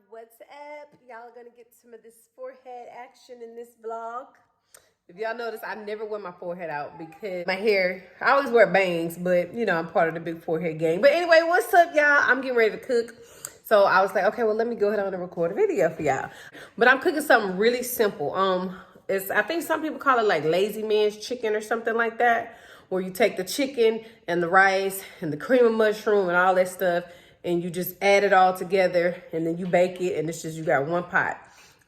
What's up? Y'all are gonna get some of this forehead action in this vlog. If y'all notice, I never wear my forehead out because my hair, I always wear bangs, but you know, I'm part of the big forehead gang. But anyway, what's up, y'all? I'm getting ready to cook. So I was like, okay, well, let me go ahead on and record a video for y'all. But I'm cooking something really simple. I think some people call it like lazy man's chicken or something like that, where you take the chicken and the rice and the cream of mushroom and all that stuff, and you just add it all together, and then you bake it, and it's just, you got one pot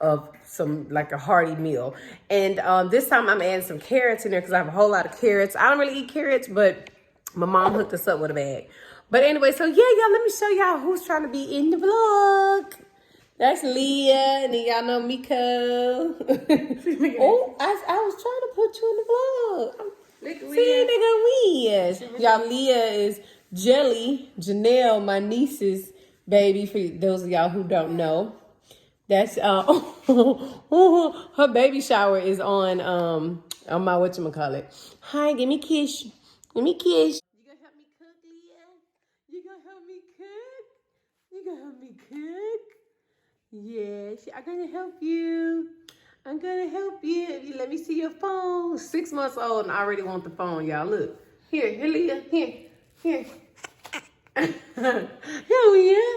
of some, like a hearty meal. And this time I'm adding some carrots in there because I have a whole lot of carrots. I don't really eat carrots, but my mom hooked us up with a bag. But anyway, so yeah, y'all, let me show y'all who's trying to be in the vlog. That's Leah, and then y'all know Miko. Oh, I was trying to put you in the vlog. See, nigga, Leah. Y'all, Leah is Jelly, Janelle, my niece's baby, for those of y'all who don't know. That's her baby shower is on my whatchamacallit. Hi, give me a kiss. Give me a kiss. You gonna help me cook, Leah? You gonna help me cook? You gonna help me cook? Yes, I'm gonna help you. I'm gonna help you. If you let me see your phone. 6 months old and I already want the phone, y'all. Look. Here, Leah. Here. Here, Leah.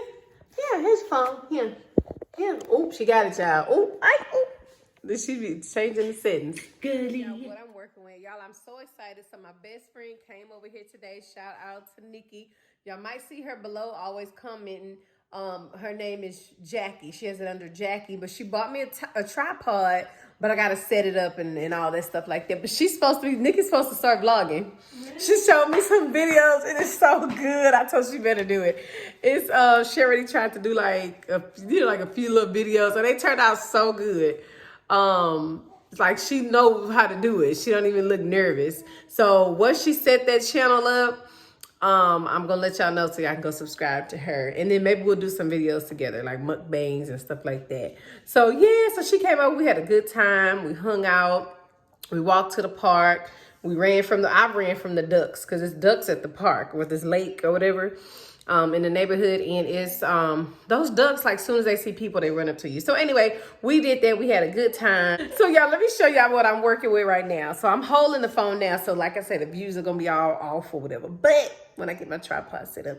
Yeah, his phone. Here. Oop, she got it, y'all. Oop. She be changing the settings. Good. Y'all, what I'm working with, y'all, I'm so excited. So my best friend came over here today. Shout out to Nikki. Y'all might see her below, always commenting. Her name is Jackie. She has it under Jackie, but she bought me a tripod, but I gotta set it up and all that stuff like that. But Nikki's supposed to start vlogging. She showed me some videos and it's so good. I told she better do it. It's she already tried to do like a few little videos and they turned out so good. It's like she knows how to do it. She don't even look nervous. So once she set that channel up, I'm gonna let y'all know so y'all can go subscribe to her, and then maybe we'll do some videos together, like mukbangs and stuff like that. So yeah, so she came over, we had a good time, we hung out, we walked to the park, I ran from the ducks, because it's ducks at the park with this lake or whatever, in the neighborhood, and it's those ducks, like, as soon as they see people, they run up to you. So anyway, we did that, we had a good time. So y'all, let me show y'all what I'm working with right now. So I'm holding the phone now, so like I said, the views are gonna be all off or whatever, but when I get my tripod set up,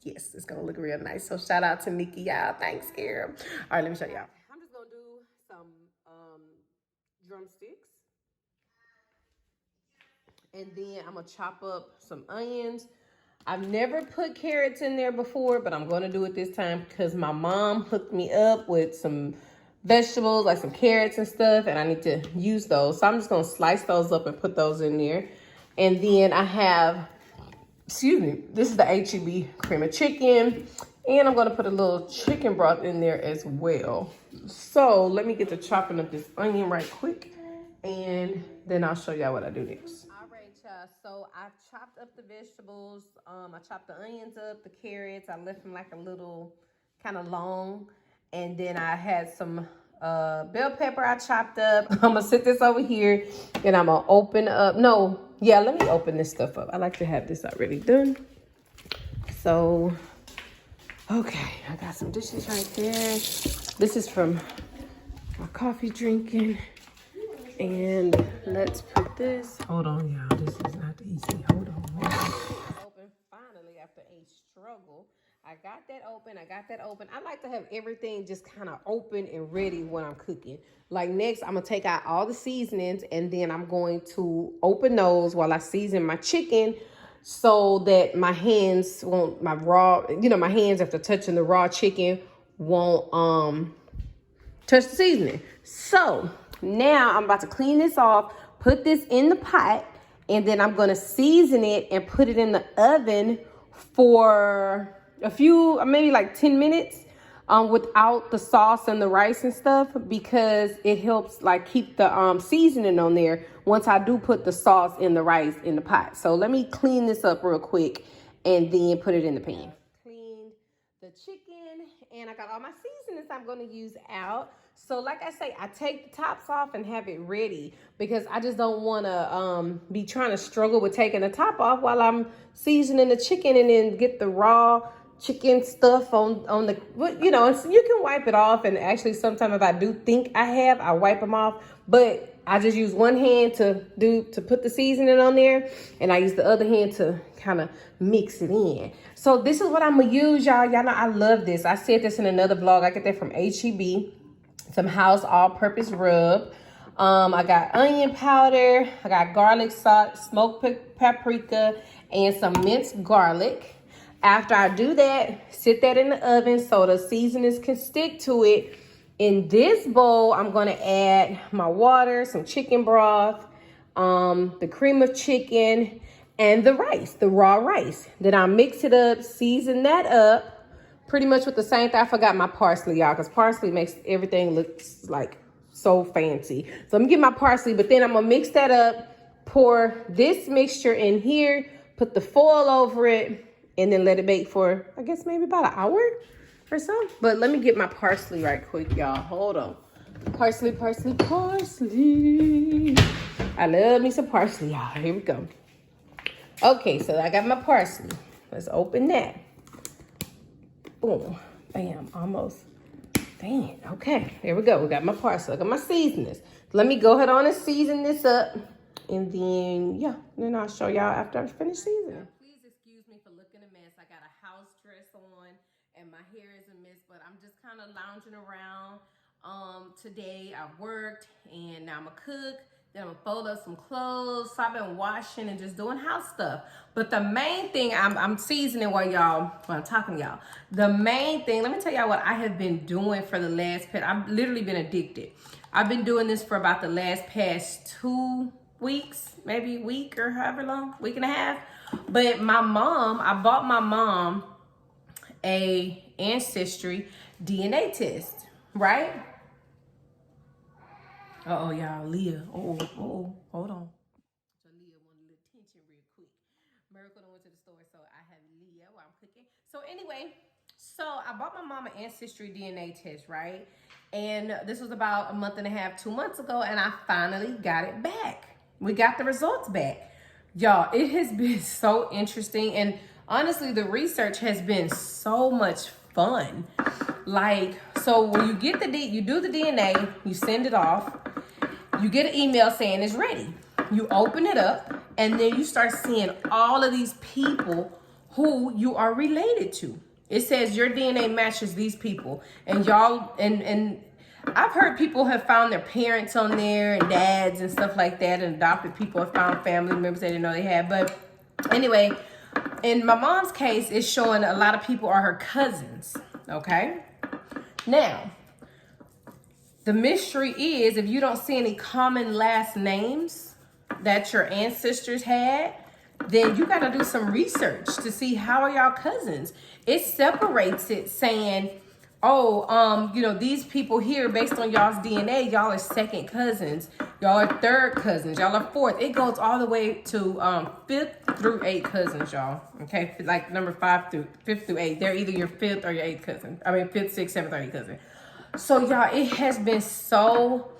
yes, it's gonna look real nice. So shout out to Nikki, y'all. Thanks, girl. All right, let me show y'all. I'm just gonna do some drumsticks, and then I'm gonna chop up some onions. I've never put carrots in there before, but I'm gonna do it this time because my mom hooked me up with some vegetables, like some carrots and stuff, and I need to use those. So I'm just gonna slice those up and put those in there. And then I have, this is the H-E-B cream of chicken, and I'm gonna put a little chicken broth in there as well. So let me get to chopping up this onion right quick, and then I'll show y'all what I do next. All right, y'all, so I chopped up the vegetables. I chopped the onions up, the carrots. I left them like a little kind of long, and then I had some bell pepper I chopped up. I'm gonna sit this over here, and I'm gonna open up. Let me open this stuff up. I like to have this already done. So, okay, I got some dishes right there. This is from my coffee drinking. And let's put this. Hold on, y'all. This is not easy. Hold on. Open finally after a struggle. I got that open. I like to have everything just kind of open and ready when I'm cooking. Like next, I'm gonna take out all the seasonings, and then I'm going to open those while I season my chicken, so that my hands won't, my hands after touching the raw chicken won't touch the seasoning. So now I'm about to clean this off, put this in the pot, and then I'm gonna season it and put it in the oven for a few, maybe like 10 minutes, without the sauce and the rice and stuff, because it helps like keep the seasoning on there once I do put the sauce and the rice in the pot. So let me clean this up real quick and then put it in the pan. Cleaned the chicken, and I got all my seasonings I'm going to use out. So like I say, I take the tops off and have it ready, because I just don't want to be trying to struggle with taking the top off while I'm seasoning the chicken, and then get the raw chicken stuff on the, you know, so you can wipe it off. And actually sometimes if I do think I wipe them off, but I just use one hand to put the seasoning on there, and I use the other hand to kind of mix it in. So this is what I'm gonna use, y'all. Y'all know I love this. I said this in another vlog. I get that from HEB, some house all-purpose rub. I got onion powder, I got garlic salt, smoked paprika, and some minced garlic. After I do that, sit that in the oven so the seasonings can stick to it. In this bowl, I'm gonna add my water, some chicken broth, the cream of chicken, and the rice, the raw rice. Then I'll mix it up, season that up, pretty much with the same thing. I forgot my parsley, y'all, because parsley makes everything look like so fancy. So I'm gonna get my parsley, but then I'm gonna mix that up, pour this mixture in here, put the foil over it, and then let it bake for, I guess, maybe about an hour or so. But let me get my parsley right quick, y'all. Hold on. Parsley, parsley, parsley. I love me some parsley, y'all. Here we go. Okay, so I got my parsley. Let's open that. Boom. Bam. Almost. Dang. Okay, here we go. We got my parsley. Look at my seasonings. Let me go ahead on and season this up. And then, yeah, then I'll show y'all after I finish seasoning. Please excuse me for looking a mess. I got a house dress on and my hair is a mess, but I'm just kind of lounging around. Today I worked and now I'm gonna cook. Then I'm gonna fold up some clothes. So I've been washing and just doing house stuff. But the main thing, I'm seasoning while I'm talking to y'all. The main thing, let me tell y'all what I have been doing for the last I've literally been addicted. I've been doing this for about the past 2 weeks, maybe a week or however long, week and a half. But I bought my mom a Ancestry DNA test, right? Uh-oh, y'all, Leah. Hold on. So Leah wanted a little attention real quick. Miracle went to the store, so I have Leah while I'm cooking. So anyway, so I bought my mom an Ancestry DNA test, right? And this was about a month and a half, 2 months ago, and I finally got it back. We got the results back. Y'all, it has been so interesting, and honestly, the research has been so much fun. Like, so when you get you do the DNA, you send it off, you get an email saying it's ready. You open it up, and then you start seeing all of these people who you are related to. It says your DNA matches these people, and y'all, and I've heard people have found their parents on there and dads and stuff like that, and adopted people have found family members they didn't know they had. But anyway, in my mom's case, it's showing a lot of people are her cousins, okay? Now, the mystery is if you don't see any common last names that your ancestors had, then you got to do some research to see how are y'all cousins. It separates it saying, oh, you know, these people here, based on y'all's DNA, y'all are second cousins. Y'all are third cousins. Y'all are fourth. It goes all the way to 5th through 8th cousins, y'all. Okay, like number 5th through 8. They're either your 5th or your 8th cousin. I mean, 5th, 6th, 7th, or 8th cousin. So y'all, it has been so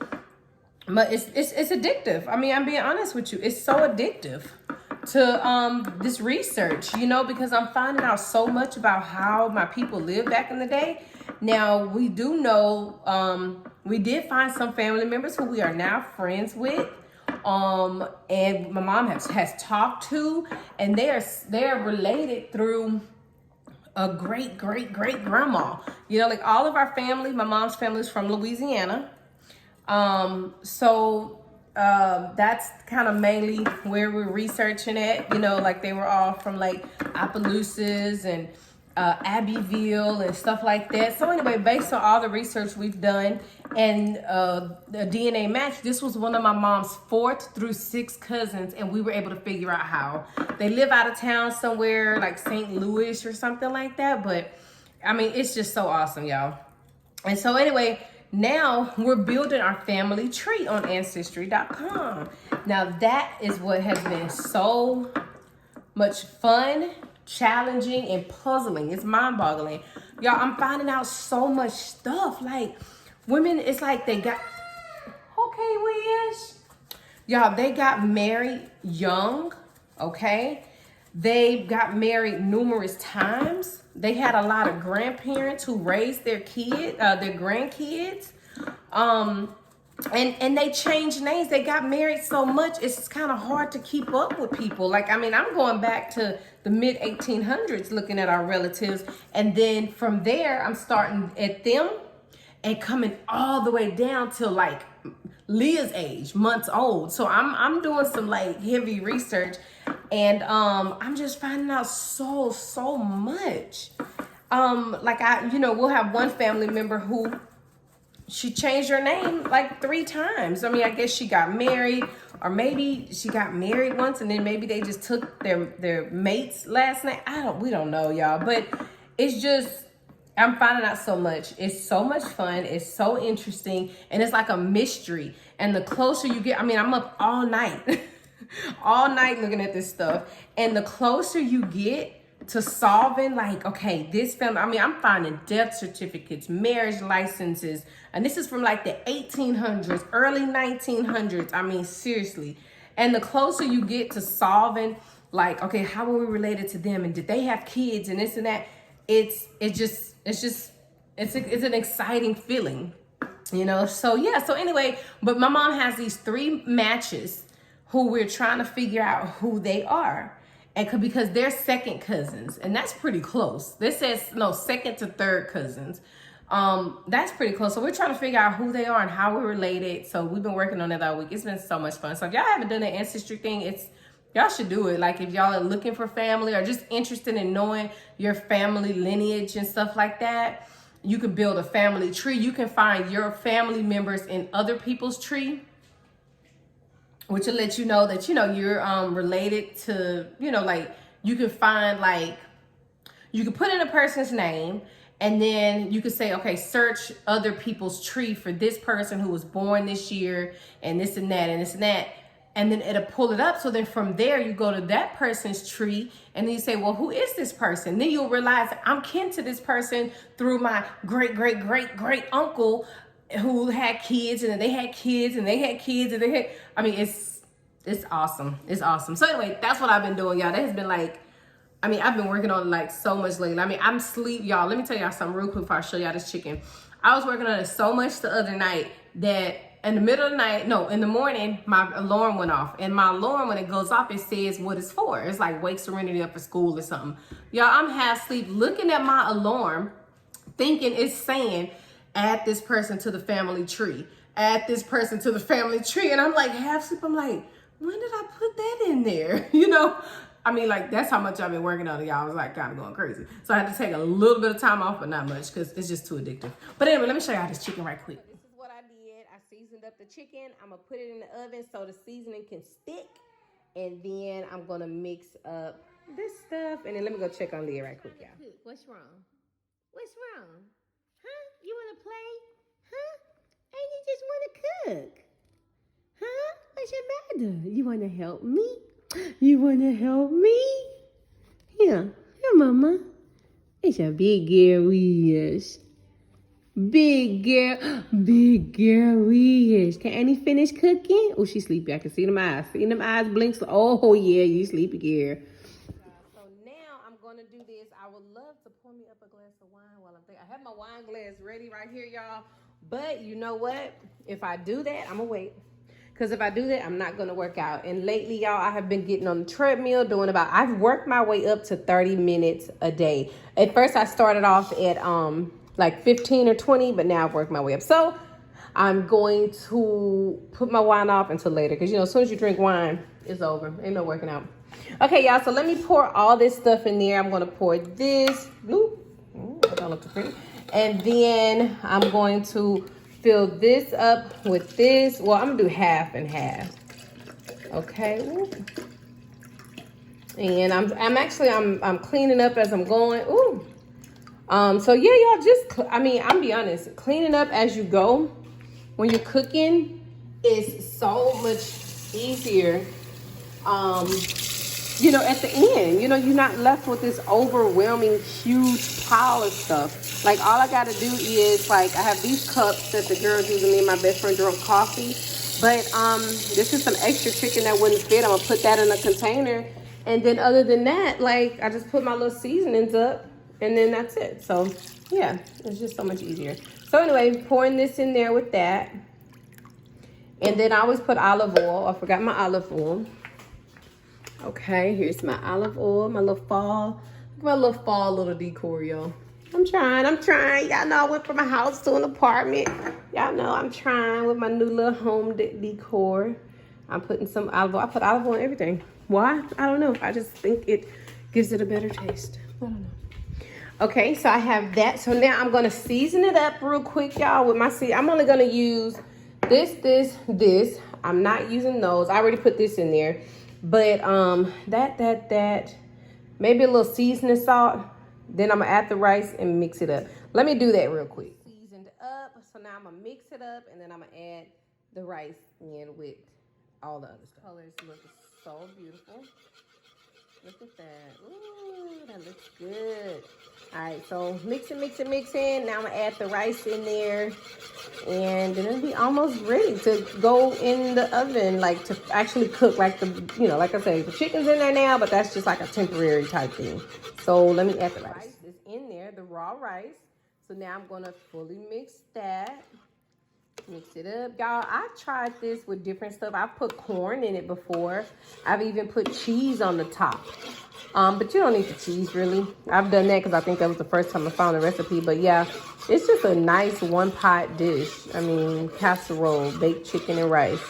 much. It's addictive. I mean, I'm being honest with you. It's so addictive to this research, you know, because I'm finding out so much about how my people lived back in the day. Now, we do know, we did find some family members who we are now friends with, and my mom has talked to, and they are related through a great grandma. You know, like all of our family, my mom's family is from Louisiana. So that's kind of mainly where we're researching at, you know, like they were all from like Opelousas and Abbeville and stuff like that. So anyway, based on all the research we've done and the DNA match, this was one of my mom's 4th through 6th cousins, and we were able to figure out how. They live out of town somewhere like St. Louis or something like that, but I mean, it's just so awesome, y'all. And so anyway, now we're building our family tree on Ancestry.com. Now that is what has been so much fun, challenging, and puzzling. It's mind-boggling. Y'all, I'm finding out so much stuff. Like, women, it's like they got... Okay, Wish. Y'all, they got married young, okay? They got married numerous times. they had a lot of grandparents who raised their grandkids. And they changed names. They got married so much, it's kind of hard to keep up with people. Like, I mean, I'm going back to the mid 1800s looking at our relatives. And then from there, I'm starting at them and coming all the way down to like Leah's age, months old. So I'm doing some like heavy research, and I'm just finding out so much. Like we'll have one family member who she changed her name like 3 times. I mean, I guess she got married, or maybe she got married once and then maybe they just took their mate's last name. We don't know, y'all, but it's just, I'm finding out so much. It's so much fun. It's so interesting. And it's like a mystery. And the closer you get, I mean, I'm up all night, all night looking at this stuff. And the closer you get to solving, like, okay, this family, I mean, I'm finding death certificates, marriage licenses. And this is from like the 1800s, early 1900s. I mean, seriously. And the closer you get to solving, like, okay, how were we related to them? And did they have kids and this and that? It's an exciting feeling, So yeah, so anyway, but my mom has these 3 matches who we're trying to figure out who they are. And because they're second cousins, and that's pretty close. This says no, second to third cousins. That's pretty close. So we're trying to figure out who they are and how we're related. So we've been working on that all week. It's been so much fun. So if y'all haven't done the ancestry thing, y'all should do it. Like if y'all are looking for family or just interested in knowing your family lineage and stuff like that, you can build a family tree. You can find your family members in other people's tree, which will let you know that, you're related to, like you can find, like, you can put in a person's name and then you can say, okay, search other people's tree for this person who was born this year and this and that and this and that. And then it'll pull it up. So then from there, you go to that person's tree and then you say, well, who is this person? Then you'll realize I'm kin to this person through my great, great, great, great uncle who had kids, and then they had kids and they had kids and they had, I mean, it's awesome. It's awesome. So anyway, that's what I've been doing, y'all. That has been like, I mean, I've been working on like so much lately. I mean, I'm asleep, y'all. Let me tell y'all something real quick before I show y'all this chicken. I was working on it so much the other night that in the middle of the night, no, in the morning, my alarm went off. And my alarm, when it goes off, it says what it's for. It's like wake Serenity up for school or something. Y'all, I'm half asleep looking at my alarm, thinking it's saying, add this person to the family tree. Add this person to the family tree. And I'm like half asleep. I'm like, when did I put that in there? I mean, like, that's how much I've been working on it, y'all. I was like kind of going crazy. So I had to take a little bit of time off, but not much because it's just too addictive. But anyway, let me show y'all this chicken right quick. This is what I did. I seasoned up the chicken. I'm going to put it in the oven so the seasoning can stick. And then I'm going to mix up this stuff. And then let me go check on Leah right quick, y'all. What's wrong? What's wrong? Huh? You want to play? Huh? And you just want to cook? Huh? What's your matter? You want to help me? You want to help me? Here, mama. It's a big girl we is. Big girl we is. Can Annie finish cooking? Oh, she's sleepy. I can see them eyes. See them eyes blink. Oh, yeah, you sleepy girl. So now I'm going to do this. I would love to pour me up a glass of wine while I'm there. I have my wine glass ready right here, y'all. But you know what? If I do that, I'm going to wait. Because if I do that, I'm not going to work out. And lately, y'all, I have been getting on the treadmill I've worked my way up to 30 minutes a day. At first, I started off at like 15 or 20, but now I've worked my way up. So I'm going to put my wine off until later. Because, as soon as you drink wine, it's over. Ain't no working out. Okay, y'all, so let me pour all this stuff in there. I'm going to pour this. Bloop. That don't look too pretty. And then I'm going to fill this up with this. Well, I'm gonna do half and half. Okay. And I'm cleaning up as I'm going. Ooh. So yeah, y'all I'm be honest, cleaning up as you go when you're cooking is so much easier. At the end, you're not left with this overwhelming, huge pile of stuff. Like, all I got to do is, like, I have these cups that the girls using, me and my best friend drunk coffee. But this is some extra chicken that wouldn't fit. I'm going to put that in a container. And then other than that, like, I just put my little seasonings up. and then that's it. So yeah, it's just so much easier. So anyway, pouring this in there with that. And then I always put olive oil. I forgot my olive oil. Okay, here's my olive oil, my little fall little decor, y'all. I'm trying. Y'all know I went from a house to an apartment. Y'all know I'm trying with my new little home decor. I'm putting some olive oil. I put olive oil on everything. Why? I don't know. I just think it gives it a better taste. I don't know. Okay, so I have that. So now I'm gonna season it up real quick, y'all, with my I'm only gonna use this. I'm not using those. I already put this in there. But that maybe a little seasoning salt. Then I'm gonna add the rice and mix it up. Let me do that real quick. Seasoned up. So now I'm gonna mix it up and then I'm gonna add the rice in with all the other stuff. Colors look so beautiful. Look at that. Ooh, that looks good. All right, so mix it. Now I'm gonna add the rice in there, and then it'll be almost ready to go in the oven, like to actually cook, like like I say, the chicken's in there now, but that's just like a temporary type thing. So let me add the rice. It's in there, the raw rice. So now I'm gonna fully mix that. Mix it up. Y'all, I tried this with different stuff. I've put corn in it before. I've even put cheese on the top. But you don't need the cheese, really. I've done that because I think that was the first time I found the recipe. But yeah, it's just a nice one-pot dish. I mean, casserole, baked chicken and rice.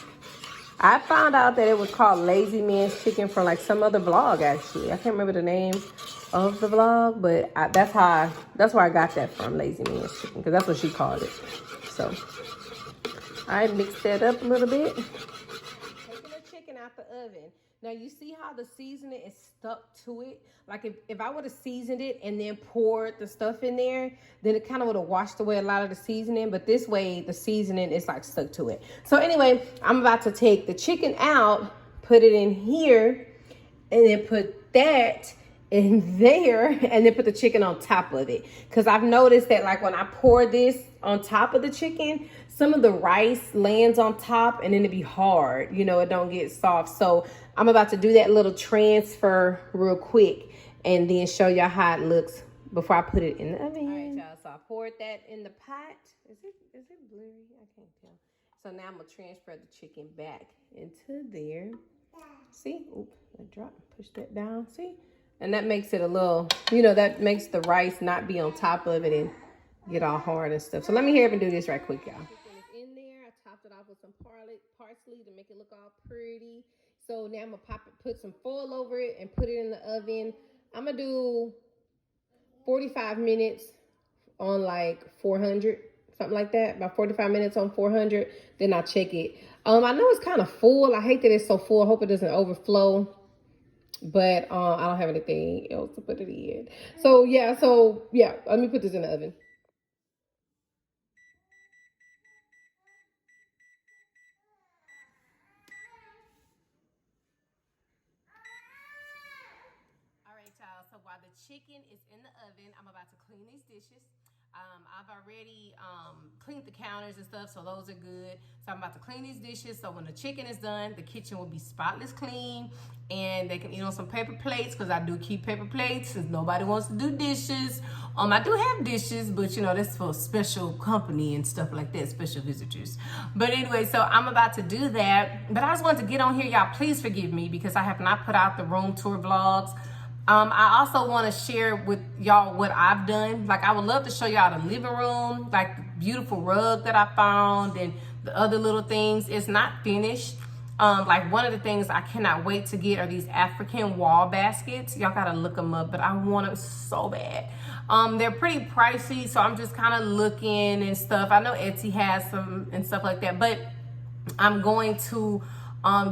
I found out that it was called Lazy Man's Chicken from like some other vlog, actually. I can't remember the name of the vlog, but that's where I got that from, Lazy Man's Chicken, because that's what she called it. So I mixed that up a little bit. Taking the chicken out the oven. Now you see how the seasoning is stuck to it? Like if I would have seasoned it and then poured the stuff in there, then it kind of would have washed away a lot of the seasoning. But this way, the seasoning is like stuck to it. So anyway, I'm about to take the chicken out, put it in here, and then put that in there, and then put the chicken on top of it. Because I've noticed that like when I pour this on top of the chicken, some of the rice lands on top and then it be hard, it don't get soft. So I'm about to do that little transfer real quick and then show y'all how it looks before I put it in the oven. All right, y'all, so I poured that in the pot. Is it blurry? I can't tell. So now I'm gonna transfer the chicken back into there. See, oops, I dropped, push that down, see? And that makes it a little, that makes the rice not be on top of it and get all hard and stuff. So let me hear and do this right quick, y'all. In there, I topped it off with some parsley to make it look all pretty. So now I'm gonna put some foil over it and put it in the oven. I'm gonna do 45 minutes on like 400, something like that. About 45 minutes on 400. Then I'll check it. I know it's kind of full. I hate that it's so full. I hope it doesn't overflow. But I don't have anything else to put it in. So yeah, let me put this in the oven. All right, y'all. So while the chicken is in the oven, I'm about to clean these dishes. I've already cleaned the counters and stuff, so those are good. So I'm about to clean these dishes, so when the chicken is done, the kitchen will be spotless clean, and they can eat on some paper plates, because I do keep paper plates since nobody wants to do dishes. I do have dishes, but that's for special company and stuff like that, special visitors. But anyway, so I'm about to do that. But I just wanted to get on here, y'all. Please forgive me because I have not put out the room tour vlogs. I also want to share with y'all what I've done. Like, I would love to show y'all the living room, like the beautiful rug that I found and the other little things. It's not finished. Like one of the things I cannot wait to get are these African wall baskets. Y'all gotta look them up, but I want them so bad. They're pretty pricey, so I'm just kind of looking and stuff. I know Etsy has some and stuff like that, but I'm going to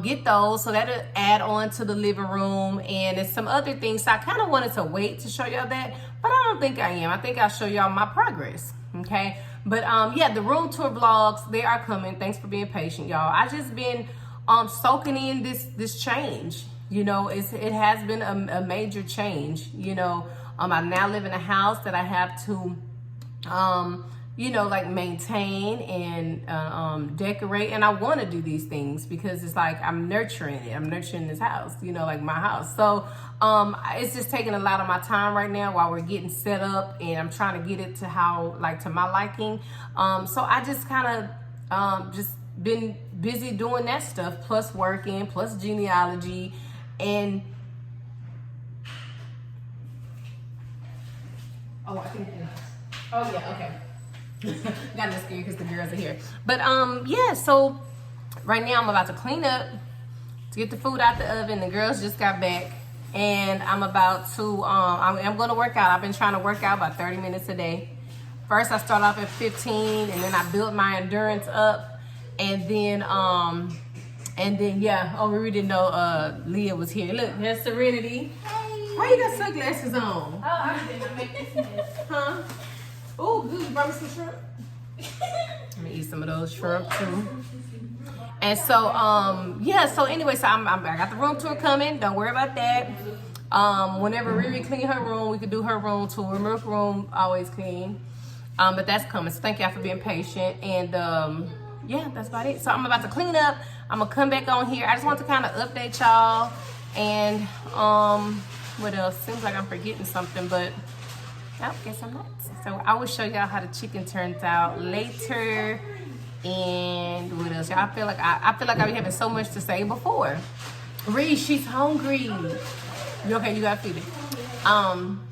get those, so that'll add on to the living room, and there's some other things. So I kind of wanted to wait to show y'all that, but I don't think I am. I think I'll show y'all my progress, okay? But yeah, the room tour vlogs, they are coming. Thanks for being patient, y'all. I just been soaking in this change. It has been a major change. I now live in a house that I have to you know, like maintain and decorate. And I want to do these things because it's like I'm nurturing it. I'm nurturing this house, you know, like my house. So it's just taking a lot of my time right now while we're getting set up, and I'm trying to get it to how, like, to my liking. So I just kind of just been busy doing that stuff, plus working, plus genealogy, and oh, I think, oh yeah, okay. Got a little scared because the girls are here. But yeah, so right now I'm about to clean up to get the food out the oven. The girls just got back, and I'm about to I'm gonna work out. I've been trying to work out about 30 minutes a day. First I start off at 15, and then I built my endurance up, and then yeah, oh, we didn't know Leah was here. Look, there's Serenity. Hey. Why you got sunglasses on? Oh, I didn't make this mess. Huh? Oh, good. You brought me some shrimp. I'm gonna eat some of those shrimp too. And so, yeah. So anyway, so I got the room tour coming. Don't worry about that. Whenever Riri clean her room, we could do her room tour. Milk room always clean. But that's coming. So thank y'all for being patient. And yeah, that's about it. So I'm about to clean up. I'm gonna come back on here. I just want to kind of update y'all. And what else? Seems like I'm forgetting something, but I guess I'm not. So I will show y'all how the chicken turns out later. And what else? Y'all, I feel like I be having so much to say before. Ree, she's hungry. You okay? You gotta feed it.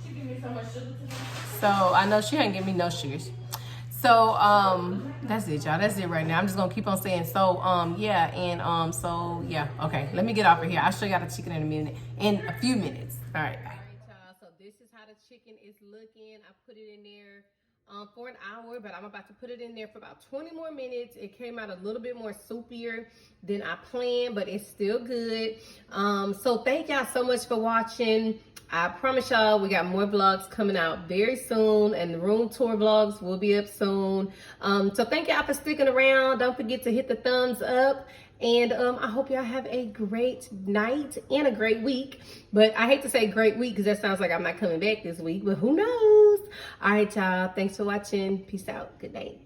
She gave me so much sugar today. So I know she ain't give me no sugars. So that's it, y'all. That's it right now. I'm just gonna keep on saying. So yeah, and so yeah. Okay, let me get off of here. I'll show y'all the chicken in a few minutes. All right. All right, y'all. So this is how the chicken is looking. I put it in there for an hour, but I'm about to put it in there for about 20 more minutes. It came out a little bit more soupier than I planned, but it's still good. So thank y'all so much for watching. I promise y'all we got more vlogs coming out very soon, and the room tour vlogs will be up soon. So thank y'all for sticking around. Don't forget to hit the thumbs up, and I hope y'all have a great night and a great week. But I hate to say great week because that sounds like I'm not coming back this week, but who knows? All right, y'all. Thanks for watching. Peace out. Good night.